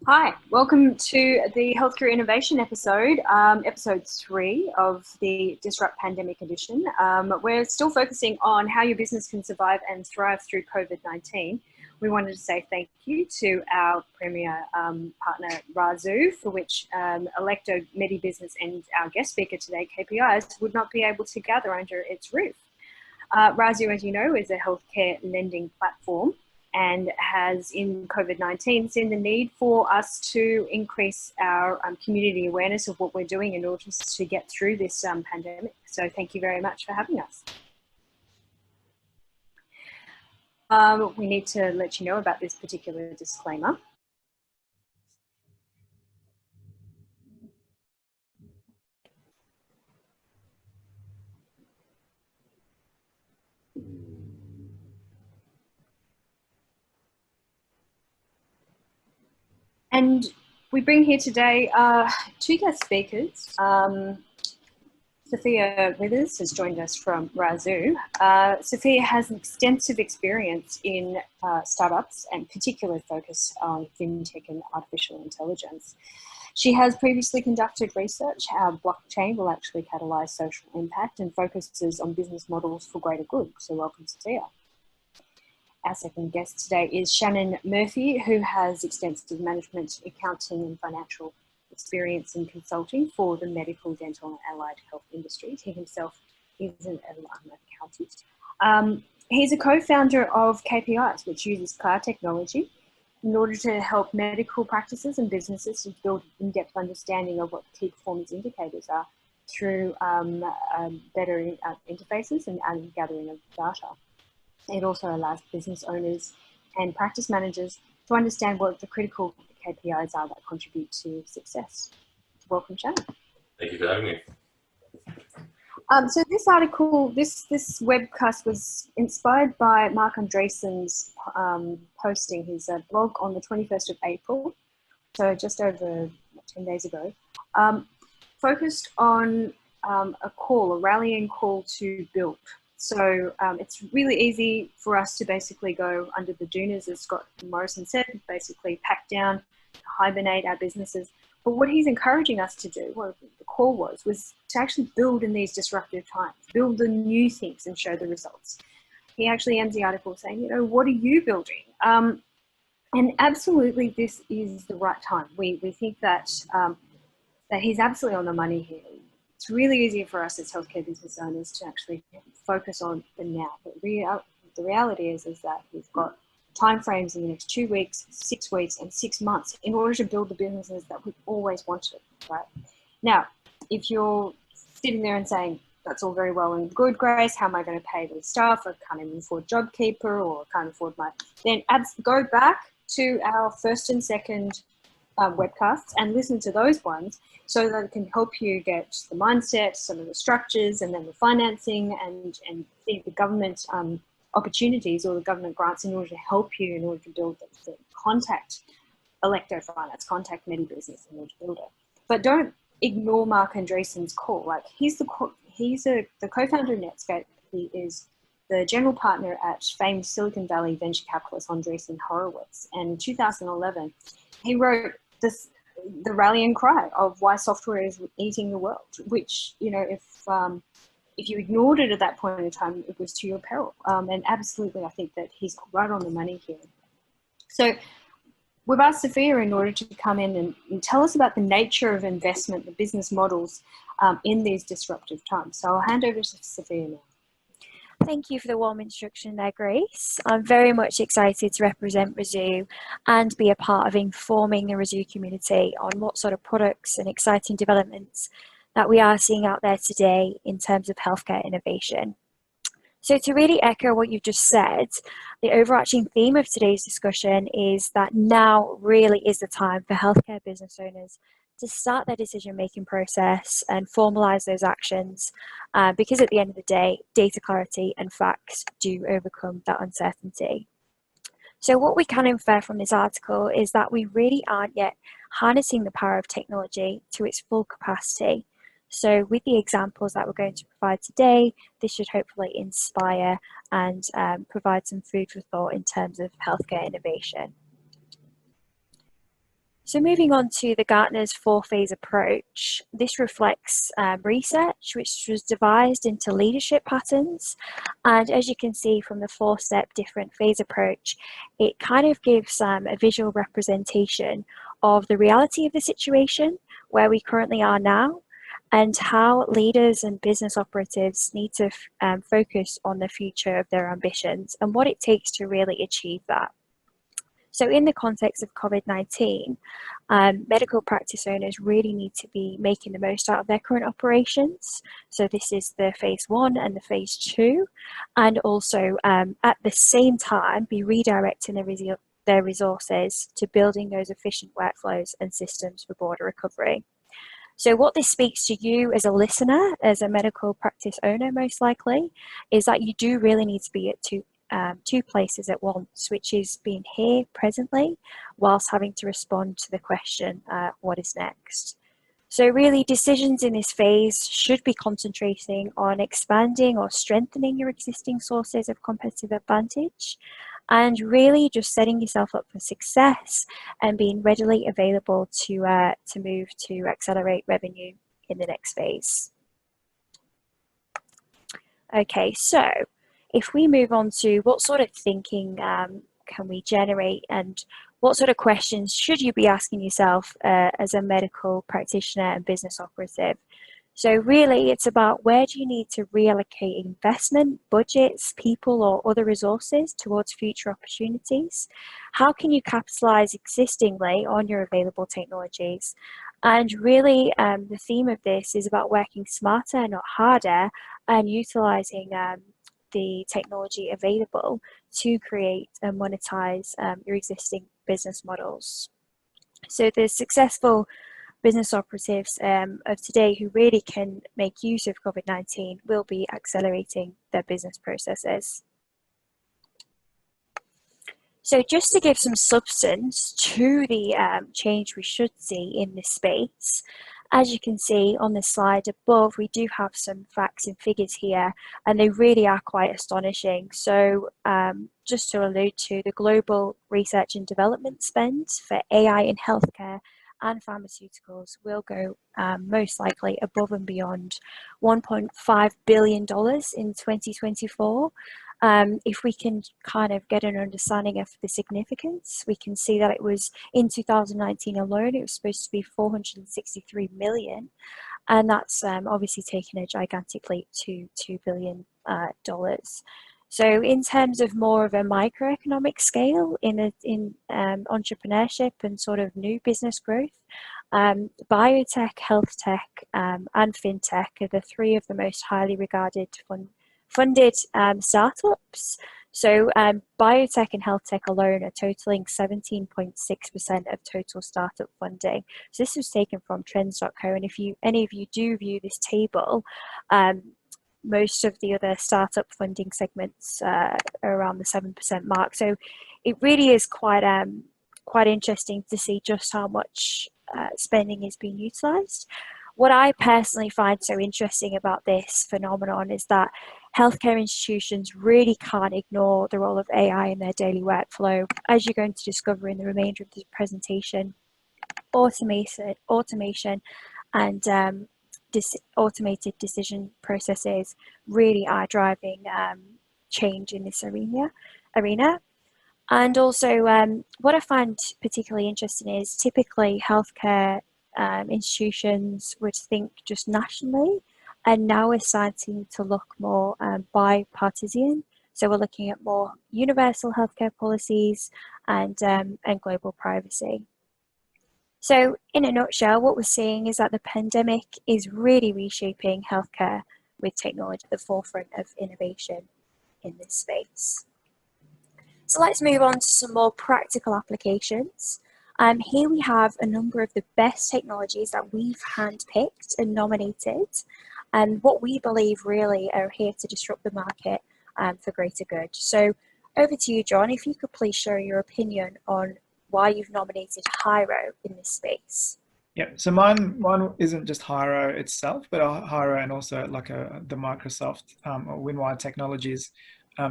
Hi, welcome to the Healthcare Innovation episode, episode 3 of the Disrupt Pandemic Edition. We're still focusing on how your business can survive and thrive through COVID-19. We wanted to say thank you to our premier partner, Razzoo, for which Electo MediBusiness and our guest speaker today, KPIs, would not be able to gather under its roof. Razzoo, as you know, is a healthcare lending platform and has, in COVID-19, seen the need for us to increase our community awareness of what we're doing in order to get through this pandemic. So thank you very much for having us. We need to let you know about this particular disclaimer. And we bring here today two guest speakers. Sophia Withers has joined us from Razzoo. Sophia has an extensive experience in startups and particular focus on fintech and artificial intelligence. She has previously conducted research how blockchain will actually catalyse social impact and focuses on business models for greater good. So welcome, Sophia. Our second guest today is Shannon Murphy, who has extensive management, accounting and financial experience in consulting for the medical, dental and allied health industries. He himself is an accountant. He's a co-founder of KPIs, which uses cloud technology in order to help medical practices and businesses to build in-depth understanding of what key performance indicators are through better interfaces and gathering of data. It also allows business owners and practice managers to understand what the critical KPIs are that contribute to success. Welcome, Shannon. Thank you for having me. So this article, this webcast was inspired by Mark Andreessen's posting his blog on the 21st of April, so just over 10 days ago, focused on a rallying call to build. So it's really easy for us to basically go under the dunas, as Scott Morrison said, basically pack down, hibernate our businesses. But what he's encouraging us to do, what the call was to actually build in these disruptive times, build the new things and show the results. He actually ends the article saying, you know, what are you building? And absolutely, this is the right time. We think that that he's absolutely on the money here. It's really easy for us as healthcare business owners to actually focus on the now. But the reality is that we've got timeframes in the next 2 weeks, 6 weeks, and 6 months in order to build the businesses that we've always wanted, right? Now, if you're sitting there and saying, that's all very well and good, Grace, how am I going to pay the staff? I can't even afford JobKeeper or I can't afford then go back to our first and second webcasts and listen to those ones so that it can help you get the mindset, some of the structures, and then the financing and the government opportunities or the government grants in order to help you in order to build the contact Electo Finance, contact MediBusiness in order to build it. But don't ignore Mark Andreessen's call. Like he's the co-founder of Netscape. He is the general partner at famed Silicon Valley venture capitalist Andreessen Horowitz. And in 2011, he wrote the rallying cry of why software is eating the world, which, you know, if you ignored it at that point in time, it was to your peril. And absolutely, I think that he's right on the money here. So we've asked Sophia in order to come in and tell us about the nature of investment, the business models in these disruptive times. So I'll hand over to Sophia now. Thank you for the warm introduction there, Grace. I'm very much excited to represent Razzoo and be a part of informing the Razzoo community on what sort of products and exciting developments that we are seeing out there today in terms of healthcare innovation. So to really echo what you've just said, the overarching theme of today's discussion is that now really is the time for healthcare business owners to start their decision-making process and formalize those actions because at the end of the day, data clarity and facts do overcome that uncertainty. So what we can infer from this article is that we really aren't yet harnessing the power of technology to its full capacity. So with the examples that we're going to provide today, this should hopefully inspire and provide some food for thought in terms of healthcare innovation. So moving on to the Gartner's four-phase approach, this reflects research which was devised into leadership patterns. And as you can see from the four-step different phase approach, it kind of gives a visual representation of the reality of the situation, where we currently are now, and how leaders and business operatives need to focus on the future of their ambitions and what it takes to really achieve that. So in the context of COVID-19, medical practice owners really need to be making the most out of their current operations. So this is the phase 1 and the phase 2, and also at the same time be redirecting their resources to building those efficient workflows and systems for broader recovery. So what this speaks to you as a listener, as a medical practice owner most likely, is that you do really need to be at two places at once, which is being here presently whilst having to respond to the question, what is next? So really decisions in this phase should be concentrating on expanding or strengthening your existing sources of competitive advantage, and really just setting yourself up for success and being readily available to move to accelerate revenue in the next phase. Okay, so if we move on to what sort of thinking can we generate, and what sort of questions should you be asking yourself as a medical practitioner and business operative? So really it's about, where do you need to reallocate investment, budgets, people or other resources towards future opportunities? How can you capitalize existingly on your available technologies? And really the theme of this is about working smarter, not harder, and utilizing the technology available to create and monetize your existing business models. So the successful business operatives of today who really can make use of COVID-19 will be accelerating their business processes. So just to give some substance to the change we should see in this space, as you can see on the slide above, we do have some facts and figures here, and they really are quite astonishing. So just to allude to, the global research and development spend for AI in healthcare and pharmaceuticals will go most likely above and beyond $1.5 billion in 2024. If we can kind of get an understanding of the significance, we can see that it was in 2019 alone, it was supposed to be 463 million. And that's obviously taken a gigantic leap to $2 billion. So in terms of more of a microeconomic scale in entrepreneurship and sort of new business growth, biotech, health tech, and fintech are the three of the most highly regarded funded startups. So biotech and health tech alone are totaling 17.6% of total startup funding. So this was taken from trends.co, and if any of you do view this table, most of the other startup funding segments are around the 7% mark. So it really is quite interesting to see just how much spending is being utilised. What I personally find so interesting about this phenomenon is that healthcare institutions really can't ignore the role of AI in their daily workflow. As you're going to discover in the remainder of the presentation, automation and automated decision processes really are driving change in this arena. And also what I find particularly interesting is typically healthcare institutions would think just nationally, and now we're starting to look more bipartisan. So we're looking at more universal healthcare policies and global privacy. So in a nutshell, what we're seeing is that the pandemic is really reshaping healthcare with technology at the forefront of innovation in this space. So let's move on to some more practical applications. Here we have a number of the best technologies that we've handpicked and nominated, and what we believe really are here to disrupt the market for greater good. So over to you, John, if you could please share your opinion on why you've nominated Hyro in this space. Yeah, so mine isn't just Hyro itself, but Hyro and also like the Microsoft or WinWire Technologies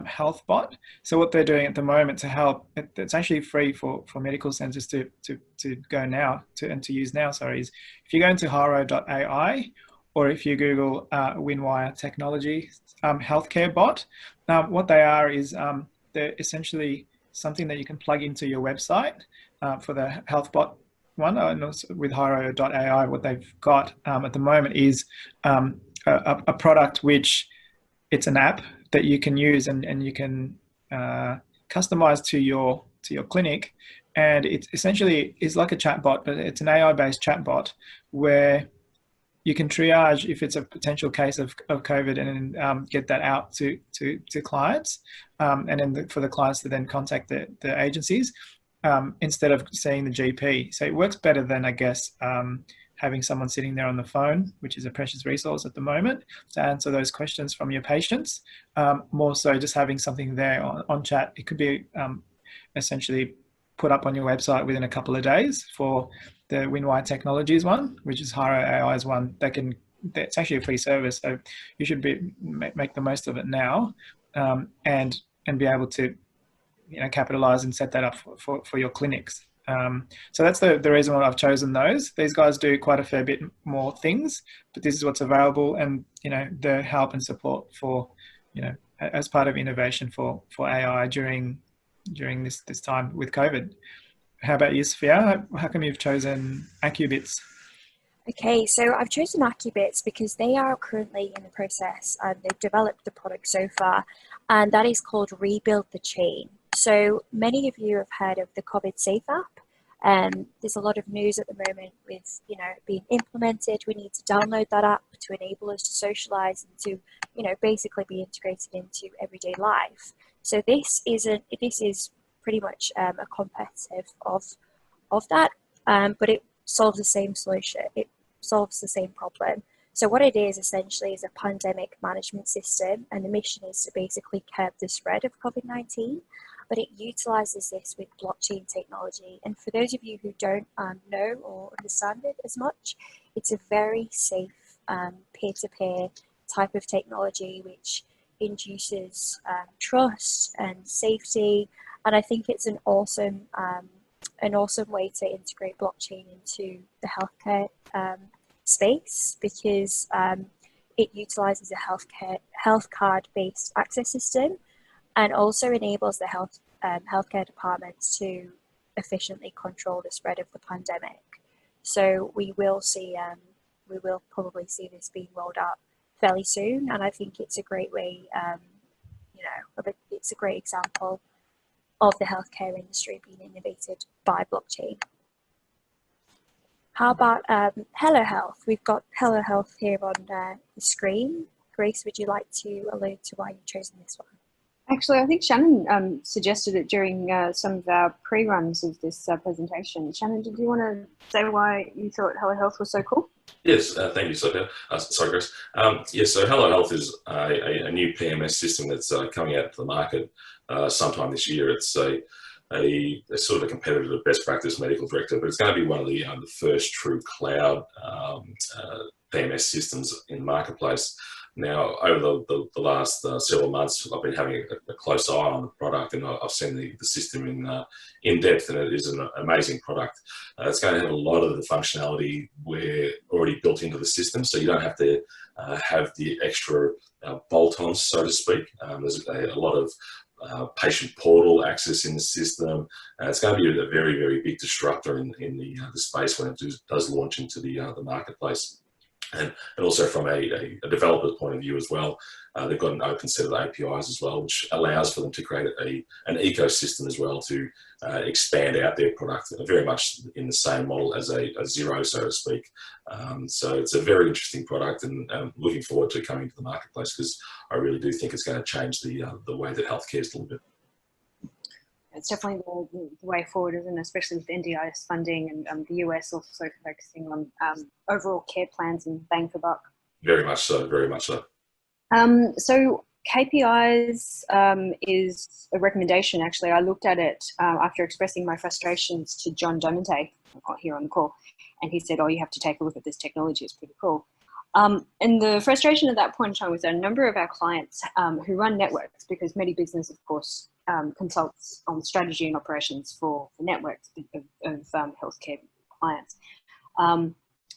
health bot. So what they're doing at the moment to help, it's actually free for medical centers to go now, and to use now, sorry, is if you go into haro.ai, or if you Google Winwire Technology healthcare bot, what they are is they're essentially something that you can plug into your website for the health bot one. And also with haro.ai, what they've got at the moment is a product which it's an app that you can use and you can customize to your clinic, and it essentially is like a chatbot, but it's an AI-based chatbot where you can triage if it's a potential case of COVID, and then get that out to clients, and then for the clients to then contact the agencies instead of seeing the GP. So it works better than, I guess, having someone sitting there on the phone, which is a precious resource at the moment, to answer those questions from your patients. More so just having something there on chat. It could be essentially put up on your website within a couple of days for the Winwire Technologies one, which is Haro AI's one. It's actually a free service, so you should make the most of it now, and be able to capitalize and set that up for your clinics. So that's the reason why I've chosen those. These guys do quite a fair bit more things, but this is what's available, and the help and support for as part of innovation for AI during this time with COVID. How about you, Sophia? How come you've chosen Accubits? Okay, so I've chosen Accubits because they are currently in the process and they've developed the product so far, and that is called Rebuild the Chain. So many of you have heard of the COVID Safe app. There's a lot of news at the moment with being implemented. We need to download that app to enable us to socialize and to basically be integrated into everyday life. So this is pretty much a competitive of that, but it solves the same solution. It solves the same problem. So what it is essentially is a pandemic management system, and the mission is to basically curb the spread of COVID-19, but it utilizes this with blockchain technology. And for those of you who don't know or understand it as much, it's a very safe peer-to-peer type of technology which induces trust and safety. And I think it's an awesome way to integrate blockchain into the healthcare space, because it utilizes a health card based access system, and also enables the healthcare departments to efficiently control the spread of the pandemic. So we will probably see this being rolled out fairly soon, and I think it's a great way, it's a great example of the healthcare industry being innovated by blockchain. How about Hello Health? We've got Hello Health here on the screen. Grace, would you like to allude to why you've chosen this one? Actually, I think Shannon suggested it during some of our pre-runs of this presentation. Shannon, did you want to say why you thought Hello Health was so cool? Yes, thank you, Sophia. Sorry, Chris. Yes, so Hello Health is a new PMS system that's coming out to the market sometime this year. It's a sort of a competitor to Best Practice Medical Director, but it's going to be one of the first true cloud PMS systems in the marketplace. Now, over the last several months, I've been having a close eye on the product, and I've seen the system in depth, and it is an amazing product. It's going to have a lot of the functionality already built into the system, so you don't have to have the extra bolt-ons, so to speak. There's a lot of patient portal access in the system. It's going to be a very, very big disruptor in the space when it does launch into the marketplace. And also from a developer's point of view as well, they've got an open set of APIs as well, which allows for them to create an ecosystem as well to expand out their product, very much in the same model as a Xero, so to speak. So it's a very interesting product, and looking forward to coming to the marketplace, because I really do think it's going to change the way that healthcare is a little bit. It's definitely the way forward, isn't it? Especially with NDIS funding and the US also focusing on overall care plans and bang for buck. Very much so, very much so. So KPIs is a recommendation, actually. I looked at it after expressing my frustrations to John Domente here on the call, and he said, oh, you have to take a look at this technology, it's pretty cool. And the frustration at that point in time was that a number of our clients who run networks, because MediBusiness, of course, consults on strategy and operations for networks of healthcare clients.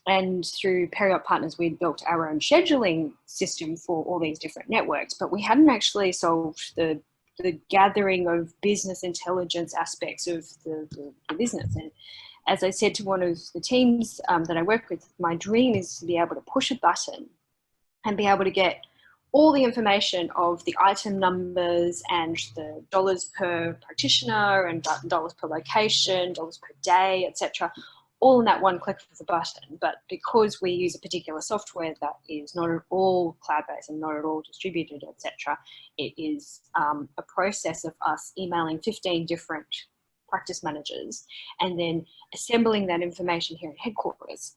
And through Periop Partners, we'd built our own scheduling system for all these different networks, but we hadn't actually solved the gathering of business intelligence aspects of the business. And as I said to one of the teams that I work with, my dream is to be able to push a button and be able to get all the information of the item numbers and the dollars per practitioner and dollars per location, dollars per day, etc., all in that one click of the button. But because we use a particular software that is not at all cloud-based and not at all distributed, etc., it is a process of us emailing 15 different practice managers and then assembling that information here at headquarters.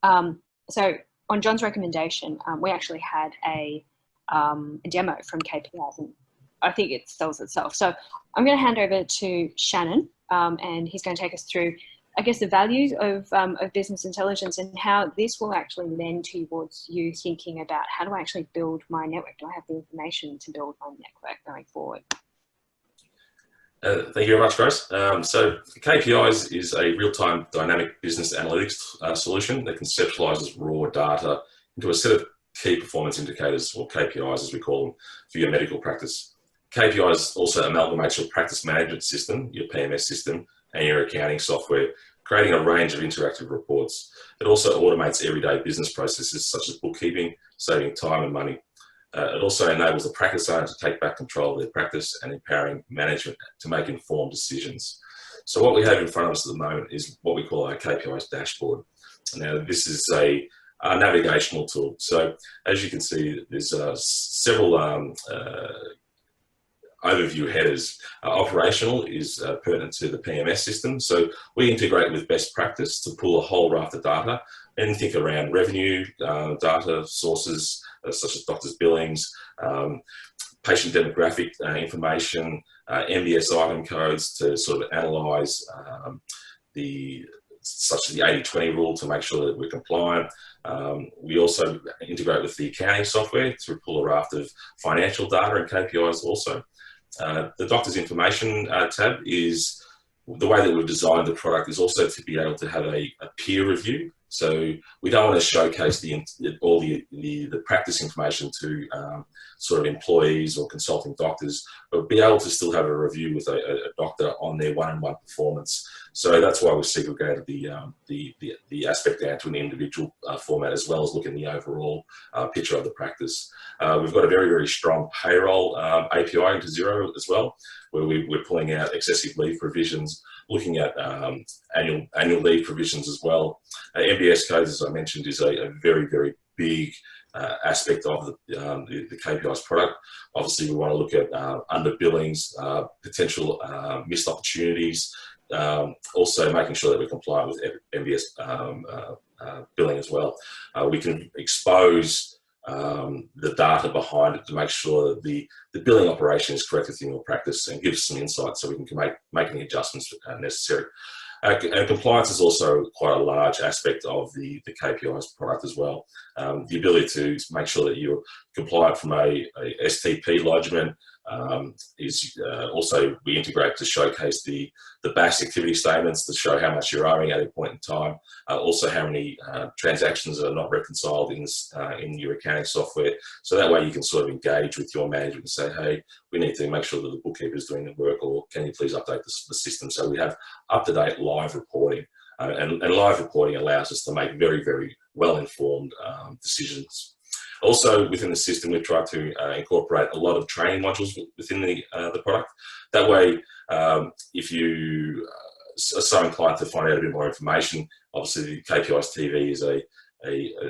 So on John's recommendation, we actually had a demo from KPIs, and I think it sells itself. So I'm going to hand over to Shannon, and he's going to take us through, I guess, the values of business intelligence and how this will actually lend towards you thinking about, how do I actually build my network? Do I have the information to build my network going forward? Thank you very much, Grace. So KPIs is a real-time dynamic business analytics solution that conceptualizes raw data into a set of key performance indicators, or KPIs as we call them, for your medical practice. KPIs also amalgamates your practice management system, your PMS system, and your accounting software, creating a range of interactive reports. It also automates everyday business processes such as bookkeeping, saving time and money. It also enables the practice owner to take back control of their practice and empowering management to make informed decisions. So what we have in front of us at the moment is what we call our KPIs dashboard. Now, this is a navigational tool. So as you can see, there's several overview headers. Operational is pertinent to the PMS system. So we integrate with best practice to pull a whole raft of data, anything around revenue, data sources, such as doctors' billings, patient demographic information, MBS item codes to sort of analyse such as the 80-20 rule to make sure that we're compliant. We also integrate with the accounting software to pull a raft of financial data and KPIs also. The doctor's information tab is the way that we've designed the product, is also to be able to have a peer review. So we don't want to showcase all the practice information to sort of employees or consulting doctors, but be able to still have a review with a doctor on their one-on-one performance. So that's why we've segregated the aspect down to an individual format, as well as looking at the overall picture of the practice. We've got a very, very strong payroll API into Xero as well, where we're pulling out excessive leave provisions, looking at annual leave provisions as well. MBS codes, as I mentioned, is a very, very big aspect of the KPIs product. Obviously, we want to look at under billings, potential missed opportunities, also making sure that we're compliant with MBS billing as well. We can expose the data behind it to make sure that the billing operation is correct within your practice, and give us some insight so we can make any adjustments necessary. And compliance is also quite a large aspect of the KPIs product as well. The ability to make sure that you're compliant from a STP lodgement is also, we integrate to showcase the BAS activity statements to show how much you're owing at a point in time. Also how many transactions are not reconciled in your accounting software. So that way you can sort of engage with your management and say, hey, we need to make sure that the bookkeeper is doing the work, or can you please update the system? So we have up-to-date live reporting. And live reporting allows us to make very, very well-informed decisions. Also, within the system, we've tried to incorporate a lot of training modules within the product. That way, if you are so inclined to find out a bit more information, obviously the KPIs TV is a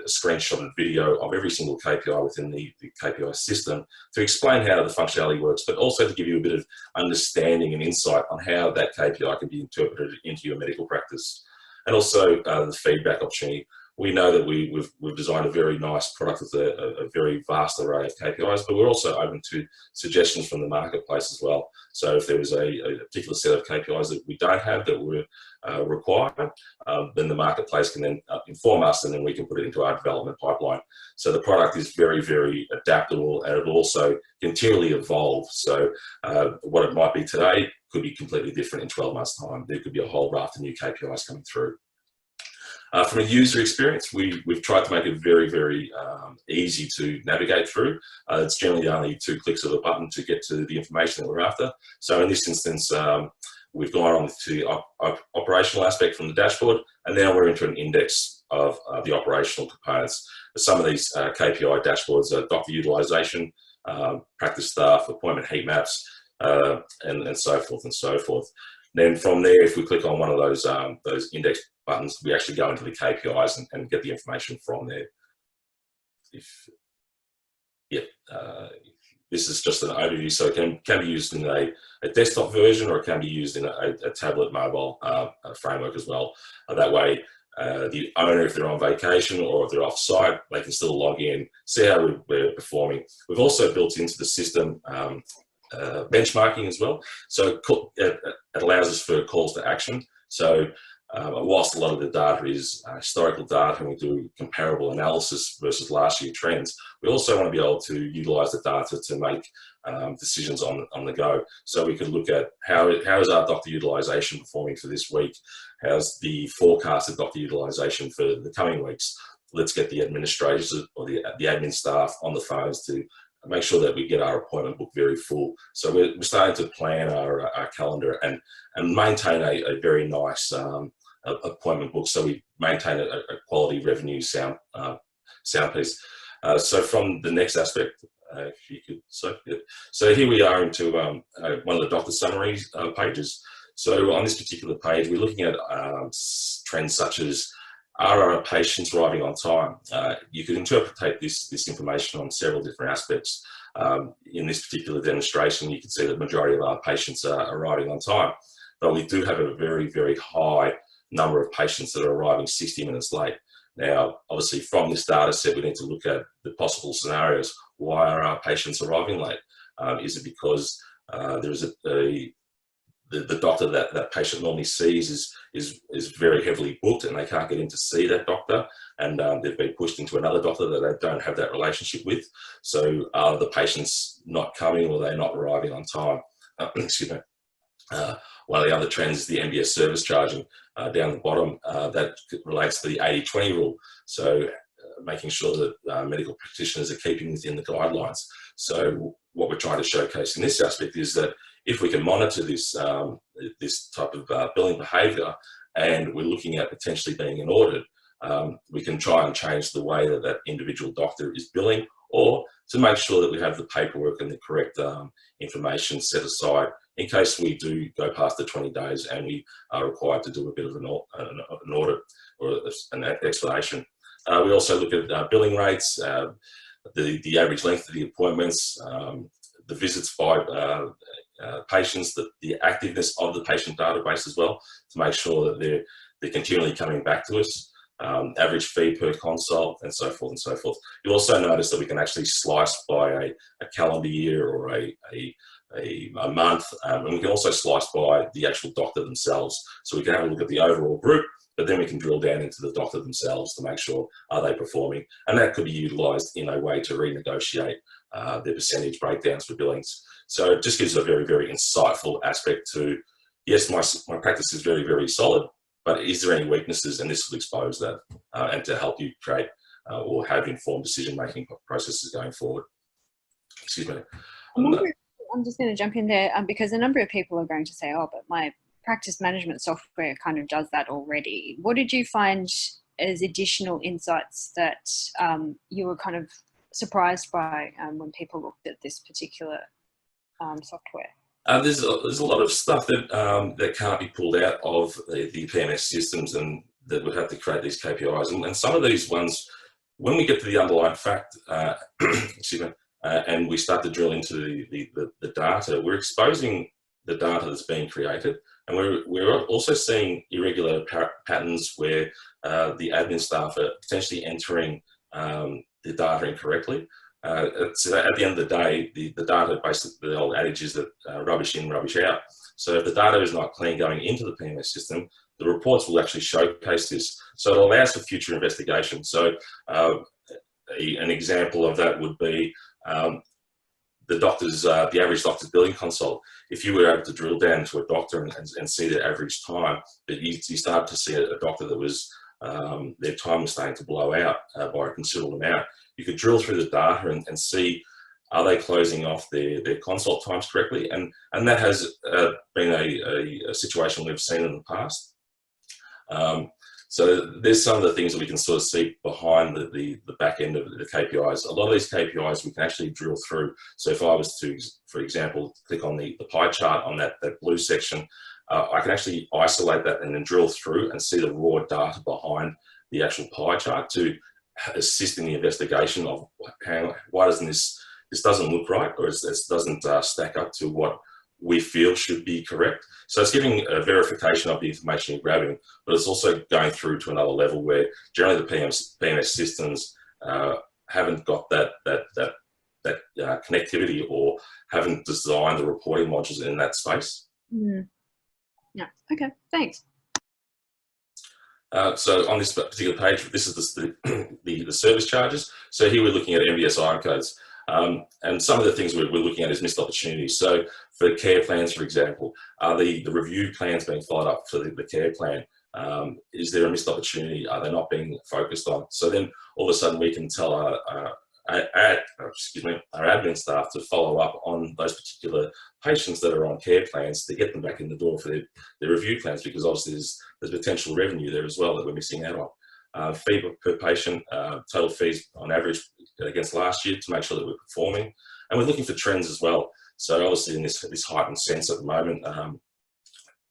screenshotted video of every single KPI within the KPI system to explain how the functionality works, but also to give you a bit of understanding and insight on how that KPI can be interpreted into your medical practice. And also the feedback opportunity. we know that we've designed a very nice product with a very vast array of KPIs, but we're also open to suggestions from the marketplace as well. So if there was a particular set of KPIs that we don't have that we require, then the marketplace can then inform us, and then we can put it into our development pipeline. So the product is very, very adaptable, and it will also continually evolve. So what it might be today could be completely different in 12 months' time. There could be a whole raft of new KPIs coming through. From a user experience, we've tried to make it very, very easy to navigate through. It's generally only 2 clicks of a button to get to the information that we're after. So in this instance, we've gone on to the operational aspect from the dashboard, and now we're into an index of the operational components. Some of these KPI dashboards are doctor utilization, practice staff, appointment heat maps, and so forth and so forth. Then from there, if we click on one of those index buttons, we actually go into the KPIs and get the information from there. This is just an overview, so it can be used in a desktop version, or it can be used in a tablet mobile framework as well. That way, the owner, if they're on vacation or if they're off-site, they can still log in, see how we're performing. We've also built into the system benchmarking as well, so it allows us for calls to action. So whilst a lot of the data is historical data, and we do comparable analysis versus last year trends, we also want to be able to utilize the data to make decisions on the go. So we could look at how is our doctor utilization performing for this week? How's the forecasted doctor utilization for the coming weeks? Let's get the administrators or the admin staff on the phones to make sure that we get our appointment book very full. So we're starting to plan our calendar and maintain a very nice appointment book, so we maintain a quality revenue sound piece. So from the next aspect, if you could, so here we are into one of the doctor summaries pages. So on this particular page, we're looking at trends such as, are our patients arriving on time? You could interpret this information on several different aspects. In this particular demonstration, you can see that the majority of our patients are arriving on time, but we do have a very, very high number of patients that are arriving 60 minutes late. Now, obviously from this data set, we need to look at the possible scenarios. Why are our patients arriving late? Is it because there's the doctor that patient normally sees is very heavily booked and they can't get in to see that doctor, and they've been pushed into another doctor that they don't have that relationship with? So are the patients not coming, or are they not arriving on time? Excuse me. One of the other trends is the MBS service charging down the bottom. That relates to the 80-20 rule. So making sure that medical practitioners are keeping within the guidelines. So what we're trying to showcase in this aspect is that if we can monitor this type of billing behaviour, and we're looking at potentially being an audit, we can try and change the way that that individual doctor is billing, or to make sure that we have the paperwork and the correct information set aside in case we do go past the 20 days and we are required to do a bit of an audit or an explanation. We also look at billing rates, the average length of the appointments, the visits by patients, the activeness of the patient database as well, to make sure that they're continually coming back to us, average fee per consult, and so forth and so forth. You'll also notice that we can actually slice by a calendar year or a month, and we can also slice by the actual doctor themselves. So we can have a look at the overall group, but then we can drill down into the doctor themselves to make sure, are they performing? And that could be utilised in a way to renegotiate their percentage breakdowns for billings. So it just gives a very, very insightful aspect to, yes, my practice is very, very solid, but is there any weaknesses? And this will expose that and to help you create or have informed decision-making processes going forward. Excuse me. I'm just going to jump in there because a number of people are going to say, oh, but my practice management software kind of does that already. What did you find as additional insights that you were kind of surprised by when people looked at this particular software? There's a lot of stuff that can't be pulled out of the PMS systems, and that would have to create these KPIs. And some of these ones, when we get to the underlying fact, excuse me, and we start to drill into the data, we're exposing the data that's being created, And we're also seeing irregular patterns where the admin staff are potentially entering the data incorrectly. So at the end of the day, the data, basically the old adage is that rubbish in, rubbish out. So if the data is not clean going into the PMS system, the reports will actually showcase this. So it allows for future investigation. So an example of that would be the average doctor's billing consult. If you were able to drill down to a doctor and see the average time, that you start to see a doctor that was their time was starting to blow out by a considerable amount. You could drill through the data and see, are they closing off their consult times correctly? And that has been a situation we've seen in the past. So there's some of the things that we can sort of see behind the back end of the KPIs. A lot of these KPIs we can actually drill through. So if I was to, for example, click on the pie chart on that blue section, I can actually isolate that and then drill through and see the raw data behind the actual pie chart to assist in the investigation of why doesn't this doesn't look right, or it doesn't stack up to what we feel should be correct. So it's giving a verification of the information you're grabbing, but it's also going through to another level where generally the PMS systems haven't got that connectivity, or haven't designed the reporting modules in that space. Mm. Yeah. Okay. Thanks. So on this particular page, this is the service charges. So here we're looking at MBSI codes. And some of the things we're looking at is missed opportunities. So for care plans, for example, are the review plans being followed up for the care plan? Is there a missed opportunity? Are they not being focused on? So then all of a sudden we can tell our admin staff to follow up on those particular patients that are on care plans to get them back in the door for their review plans, because obviously there's potential revenue there as well that we're missing out on. Fee per patient, total fees on average against last year to make sure that we're performing. And we're looking for trends as well. So obviously in this heightened sense at the moment,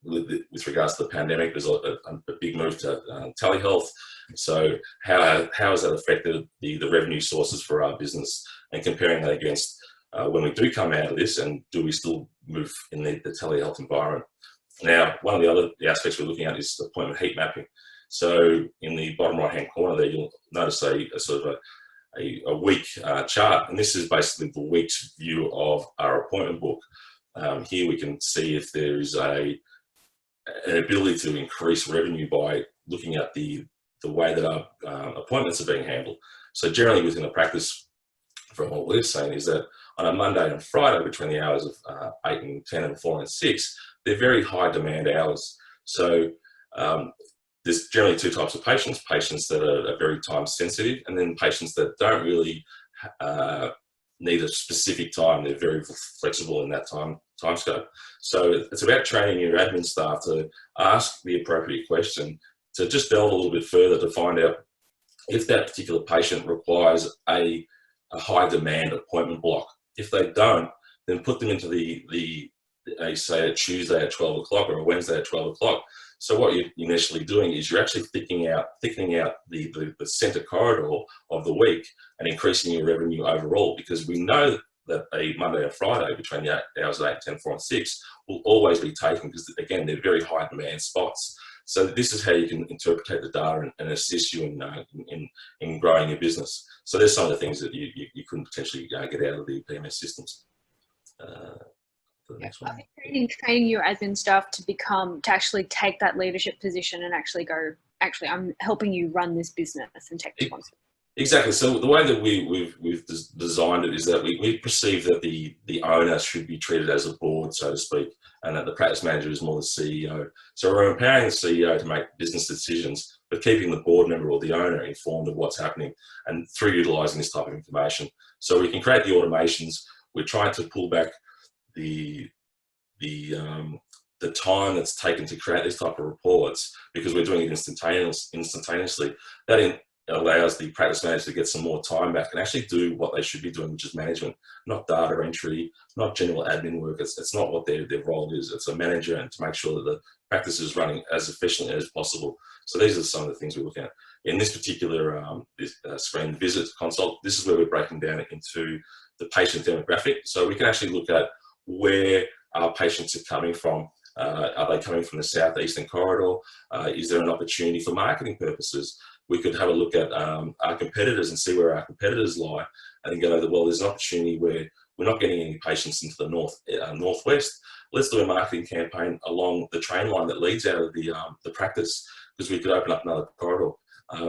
with regards to the pandemic, there's a big move to telehealth. So how has that affected the revenue sources for our business, and comparing that against when we do come out of this, and do we still move in the telehealth environment? Now, one of the other aspects we're looking at is appointment heat mapping. So in the bottom right hand corner there, you'll notice a sort of a week chart, and this is basically the week's view of our appointment book. Here we can see if there is an ability to increase revenue by looking at the way that our appointments are being handled. So generally within the practice, from what we've seen, is that on a Monday and Friday between the hours of 8 and 10 and 4 and 6, they're very high demand hours. So there's generally two types of patients that are very time sensitive, and then patients that don't really need a specific time. They're very flexible in that time scope. So it's about training your admin staff to ask the appropriate question, to just delve a little bit further to find out if that particular patient requires a high demand appointment block. If they don't, then put them into say a Tuesday at 12 o'clock or a Wednesday at 12 o'clock. So what you're initially doing is you're actually thickening out the center corridor of the week and increasing your revenue overall, because we know that a Monday or Friday between the hours of 8, 10, 4 and 6 will always be taken, because again, they're very high demand spots. So this is how you can interpret the data and assist you in growing your business. So there's some of the things that you couldn't potentially get out of the PMS systems. Training your admin staff to actually take that leadership position and actually go, I'm helping you run this business and take responsibility. Exactly. So the way that we've designed it is that we perceive that the owner should be treated as a board, so to speak, and that the practice manager is more the CEO. So we're empowering the CEO to make business decisions, but keeping the board member or the owner informed of what's happening, and through utilising this type of information. So we can create the automations. We're trying to pull back the time that's taken to create these type of reports, because we're doing it instantaneously. That allows the practice manager to get some more time back and actually do what they should be doing, which is management, not data entry, not general admin work. It's not what their role is. It's a manager, and to make sure that the practice is running as efficiently as possible. So these are some of the things we're looking at. In this particular screen, visit consult, this is where we're breaking down into the patient demographic. So we can actually look at where our patients are coming from. Are they coming from the southeastern corridor? Is there an opportunity for marketing purposes? We could have a look at our competitors and see where our competitors lie, and go, well, there's an opportunity where we're not getting any patients into the northwest. Let's do a marketing campaign along the train line that leads out of the practice, because we could open up another corridor.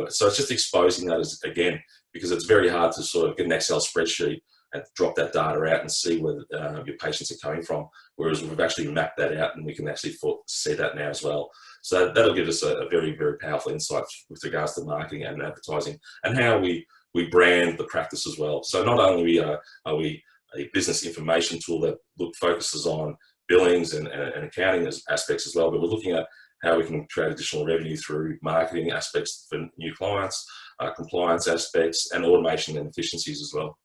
So it's just exposing that again, because it's very hard to sort of get an Excel spreadsheet and drop that data out and see where your patients are coming from. Whereas we've actually mapped that out, and we can actually see that now as well. So that'll give us a very, very powerful insight with regards to marketing and advertising, and how we brand the practice as well. So not only are we a business information tool that focuses on billings and accounting aspects as well, but we're looking at how we can create additional revenue through marketing aspects for new clients, compliance aspects, and automation and efficiencies as well.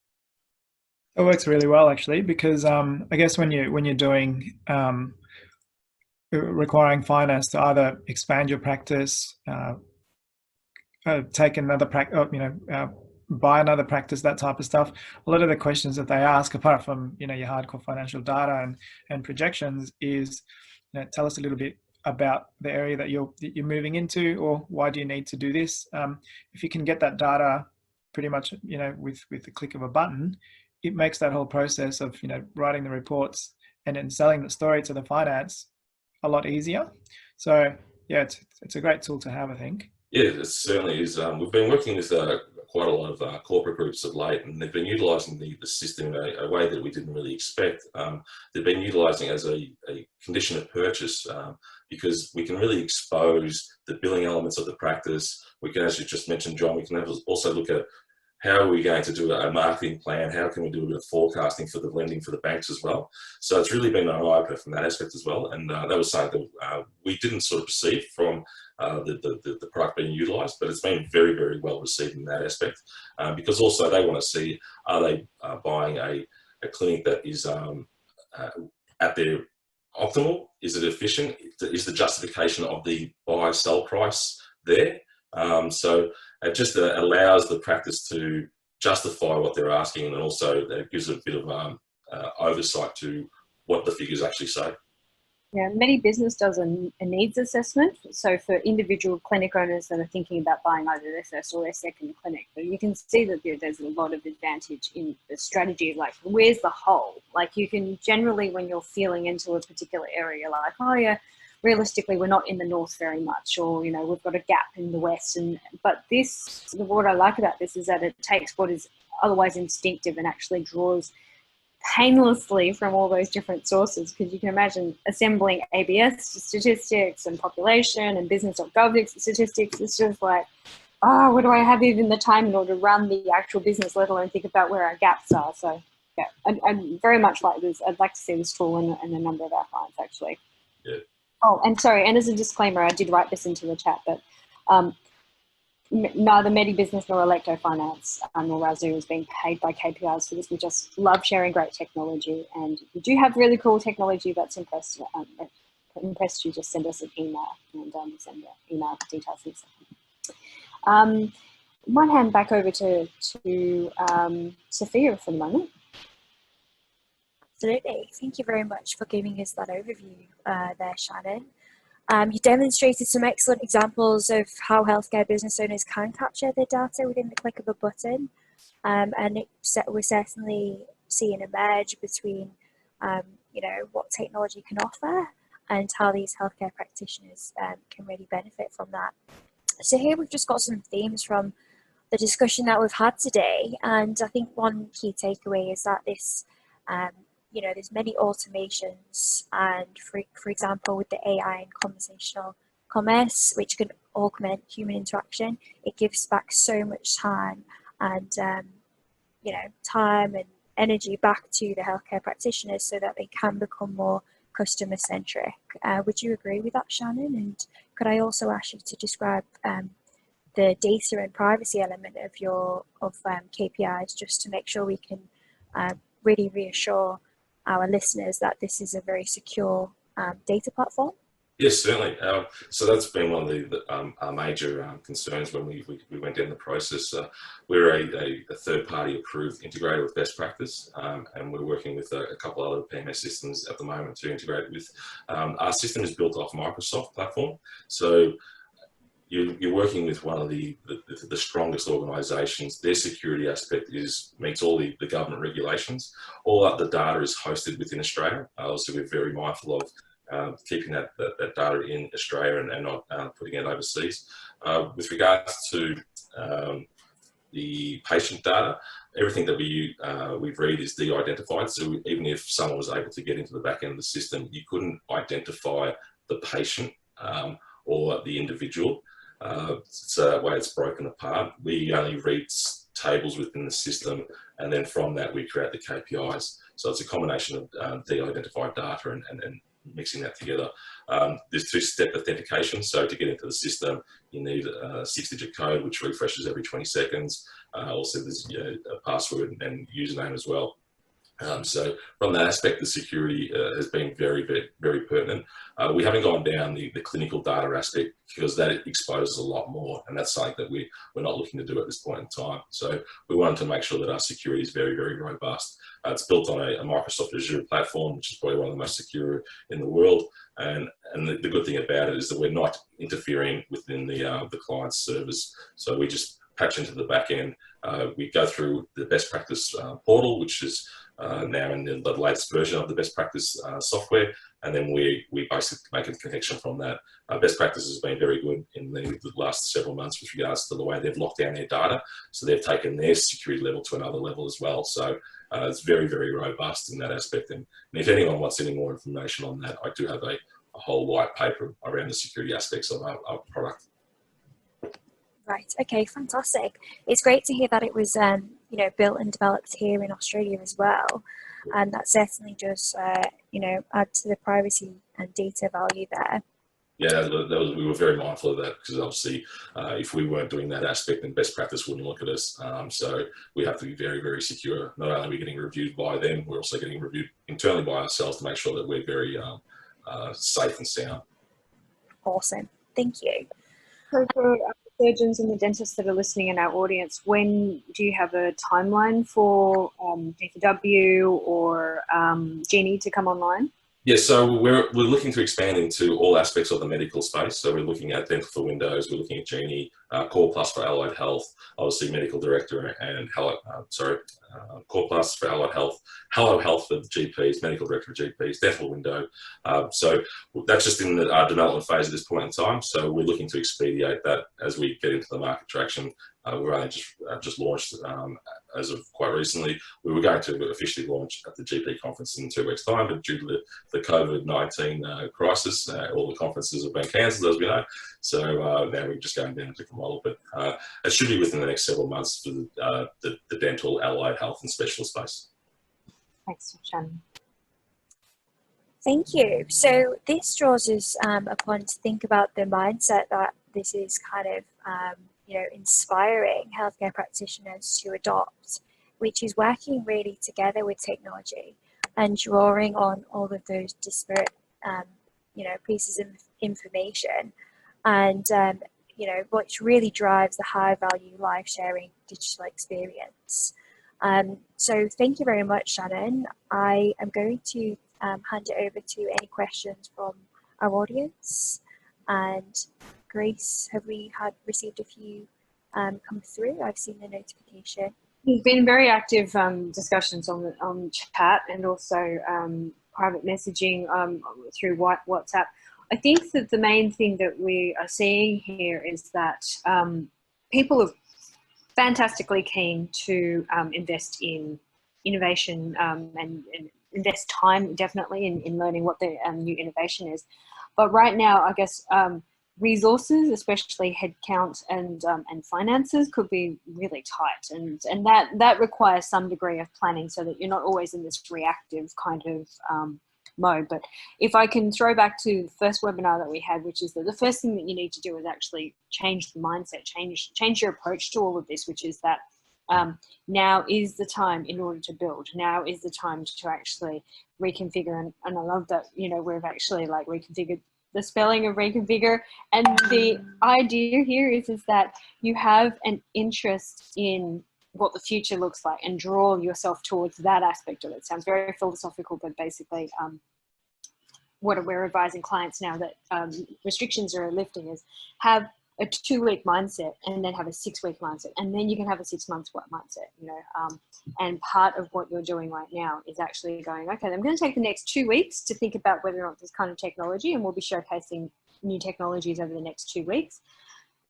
It works really well, actually, because I guess when you're doing requiring finance to either expand your practice, take another practice, buy another practice, that type of stuff, a lot of the questions that they ask, apart from your hardcore financial data and projections, is tell us a little bit about the area that you're moving into, or why do you need to do this. If you can get that data pretty much with the click of a button, it makes that whole process of writing the reports and then selling the story to the finance a lot easier. So yeah, it's a great tool to have, I think. Yeah, it certainly is. We've been working with quite a lot of corporate groups of late, and they've been utilising the system in a way that we didn't really expect. They've been utilising it as a condition of purchase, because we can really expose the billing elements of the practice. We can, as you just mentioned, John, we can also look at how are we going to do a marketing plan? How can we do a bit of forecasting for the lending for the banks as well? So it's really been an eye-opener from that aspect as well. And that was something that we didn't sort of perceive from the product being utilised, but it's been very, very well received in that aspect, because also they want to see, are they buying a clinic that is at their optimal? Is it efficient? Is the justification of the buy-sell price there? So it just allows the practice to justify what they're asking, and also that gives a bit of oversight to what the figures actually say. Yeah, MediBusiness does a needs assessment. So for individual clinic owners that are thinking about buying either their first or their second clinic, but you can see that there's a lot of advantage in the strategy. Like, where's the hole? Like, you can generally, when you're feeling into a particular area, like, oh yeah, realistically, we're not in the north very much, or we've got a gap in the west. But what I like about this is that it takes what is otherwise instinctive and actually draws painlessly from all those different sources, because you can imagine assembling ABS statistics and population and business.gov statistics. It's just like, oh, what do I have even the time in order to run the actual business, let alone think about where our gaps are? So yeah, I very much like this. I'd like to see this tool in a number of our clients, actually. Yeah. Oh, and sorry, and as a disclaimer, I did write this into the chat, but neither MediBusiness nor Electo Finance nor Razzoo is being paid by KPIs for this. We just love sharing great technology, and if you do have really cool technology that's impressed you, just send us an email, and send the email details in a second. Might hand back over to Sophia for the moment. Absolutely. Thank you very much for giving us that overview there, Shannon. You demonstrated some excellent examples of how healthcare business owners can capture their data within the click of a button, and we're certainly seeing a merge between what technology can offer and how these healthcare practitioners can really benefit from that. So here we've just got some themes from the discussion that we've had today, and I think one key takeaway is that this there's many automations, and for example, with the AI and conversational commerce, which can augment human interaction, it gives back so much time and time and energy back to the healthcare practitioners so that they can become more customer centric. Would you agree with that, Shannon? And could I also ask you to describe the data and privacy element of KPIs, just to make sure we can really reassure our listeners that this is a very secure data platform? Yes, certainly. So that's been one of our major concerns when we went down the process. We're a third-party approved integrator with best practice, and we're working with a couple other PMS systems at the moment to integrate with. Our system is built off Microsoft platform, so you're working with one of the strongest organisations. Their security aspect meets all the government regulations. All of the data is hosted within Australia. Also, we're very mindful of keeping that data in Australia and not putting it overseas. With regards to the patient data, everything that we read is de-identified. So even if someone was able to get into the back end of the system, you couldn't identify the patient or the individual. So that way it's broken apart. We only read tables within the system, and then from that we create the KPIs. So it's a combination of de-identified data and mixing that together. There's two-step authentication. So to get into the system, you need a 6-digit code, which refreshes every 20 seconds. Also, there's a password and username as well. So from that aspect, the security has been very, very, very pertinent. We haven't gone down the clinical data aspect because that exposes a lot more, and that's something that we're not looking to do at this point in time. So we wanted to make sure that our security is very, very robust. It's built on a Microsoft Azure platform, which is probably one of the most secure in the world. And the good thing about it is that we're not interfering within the client's servers. So we just patch into the back end. We go through the best practice portal, which is now in the latest version of the best practice software, and then we basically make a connection from that. Best practice has been very good in the last several months with regards to the way they've locked down their data. So they've taken their security level to another level as well. So it's very, very robust in that aspect. And if anyone wants any more information on that, I do have a whole white paper around the security aspects of our product. Right. Okay. Fantastic. It's great to hear that it was, built and developed here in Australia as well, and that certainly does, add to the privacy and data value there. Yeah, we were very mindful of that because obviously, if we weren't doing that aspect, then best practice wouldn't look at us. So we have to be very, very secure. Not only are we getting reviewed by them, we're also getting reviewed internally by ourselves to make sure that we're very safe and sound. Awesome. Thank you. So for surgeons and the dentists that are listening in our audience, when do you have a timeline for DFW or Genie to come online? Yeah, so we're looking to expand into all aspects of the medical space. So we're looking at Dental for Windows, we're looking at Genie, Core Plus for Allied Health, obviously Medical Director and Core Plus for Allied Health, Hello Health for the GPs, Medical Director for GPs, Dental Window. So that's just in our development phase at this point in time. So we're looking to expedite that as we get into the market traction. We're only just launched as of quite recently. We were going to officially launch at the GP conference in 2 weeks' time, but due to the COVID-19 crisis, all the conferences have been cancelled, as we know. So now we're just going down a different model, but it should be within the next several months for the dental, allied health and specialist space. Thanks, Shannon. Thank you. So this draws us upon to think about the mindset that this is kind of inspiring healthcare practitioners to adopt, which is working really together with technology and drawing on all of those disparate, pieces of information, and which really drives the high value life sharing digital experience. So thank you very much, Shannon. I am going to hand it over to any questions from our audience. And Grace, have we received a few come through? I've seen the notification. There's been very active discussions on chat and also private messaging through WhatsApp. I think that the main thing that we are seeing here is that people are fantastically keen to invest in innovation and invest time definitely in learning what the new innovation is. But right now, I guess resources, especially headcount and finances, could be really tight, and that requires some degree of planning so that you're not always in this reactive kind of mode. But if I can throw back to the first webinar that we had, which is that the first thing that you need to do is actually change the mindset, change your approach to all of this, which is that now is the time in order to build. Now is the time to actually reconfigure, and I love that we've actually reconfigured the spelling of reconfigure. And the idea here is that you have an interest in what the future looks like and draw yourself towards that aspect of it. Sounds very philosophical, but basically what we're advising clients now that restrictions are lifting is have a 2-week mindset and then have a 6-week mindset, and then you can have a 6 months mindset, you know. And part of what you're doing right now is actually going, okay, I'm going to take the next 2 weeks to think about whether or not this kind of technology, and we'll be showcasing new technologies over the next 2 weeks,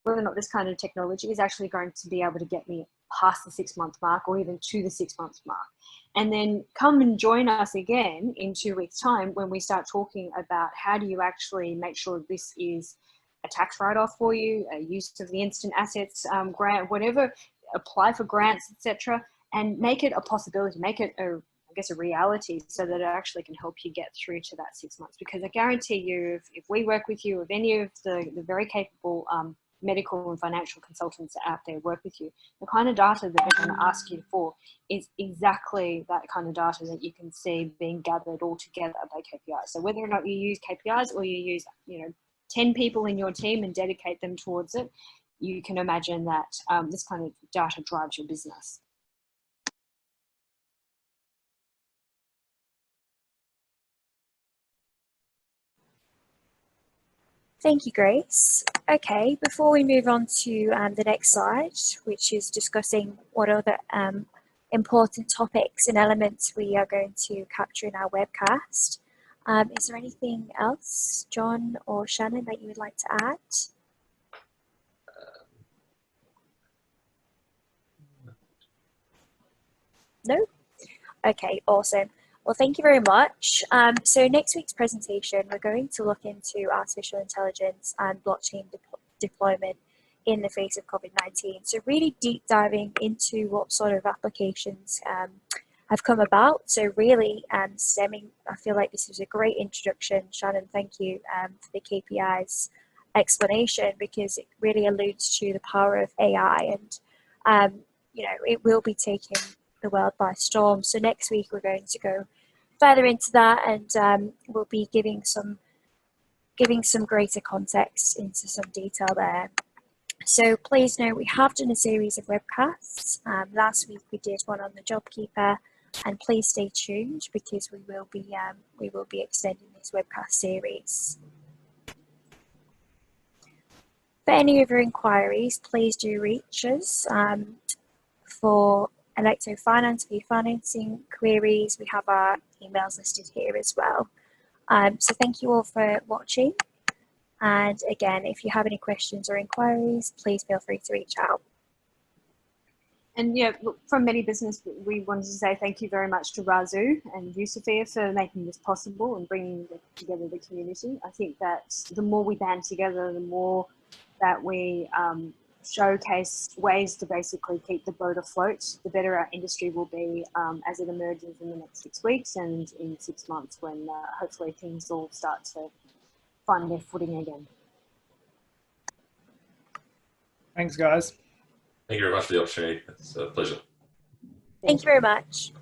whether or not this kind of technology is actually going to be able to get me past the 6-month mark or even to the 6-month mark. And then come and join us again in 2 weeks' time when we start talking about how do you actually make sure this is a tax write-off for you, a use of the instant assets grant, whatever, apply for grants, etc., and make it a possibility, make it a reality, so that it actually can help you get through to that 6 months. Because I guarantee you, if we work with you, if any of the very capable medical and financial consultants out there work with you, the kind of data that they're going to ask you for is exactly that kind of data that you can see being gathered all together by KPIs. So whether or not you use KPIs or you use, 10 people in your team and dedicate them towards it, you can imagine that this kind of data drives your business. Thank you, Grace. Okay, before we move on to the next slide, which is discussing what other important topics and elements we are going to capture in our webcast, is there anything else, John or Shannon, that you would like to add? No? Okay, awesome. Well, thank you very much. So next week's presentation, we're going to look into artificial intelligence and blockchain deployment in the face of COVID-19. So really deep diving into what sort of applications have come about. So really stemming, I feel like this was a great introduction. Shannon, thank you for the KPIs explanation, because it really alludes to the power of AI, and it will be taking the world by storm. So next week we're going to go further into that, and we'll be giving some greater context into some detail there. So please know we have done a series of webcasts. Last week we did one on the JobKeeper, and please stay tuned because we will be extending this webcast series. For any other inquiries, please do reach us. For electro finance, refinancing queries, we have our emails listed here as well. So thank you all for watching. And again, if you have any questions or inquiries, please feel free to reach out. And look, from Medi Business, we wanted to say thank you very much to Razzoo and you, Sophia, for making this possible and bringing together the community. I think that the more we band together, the more that we showcase ways to basically keep the boat afloat, the better our industry will be as it emerges in the next 6 weeks and in 6 months, when hopefully things all start to find their footing again. Thanks, guys. Thank you very much for the opportunity. It's a pleasure. Thank you very much.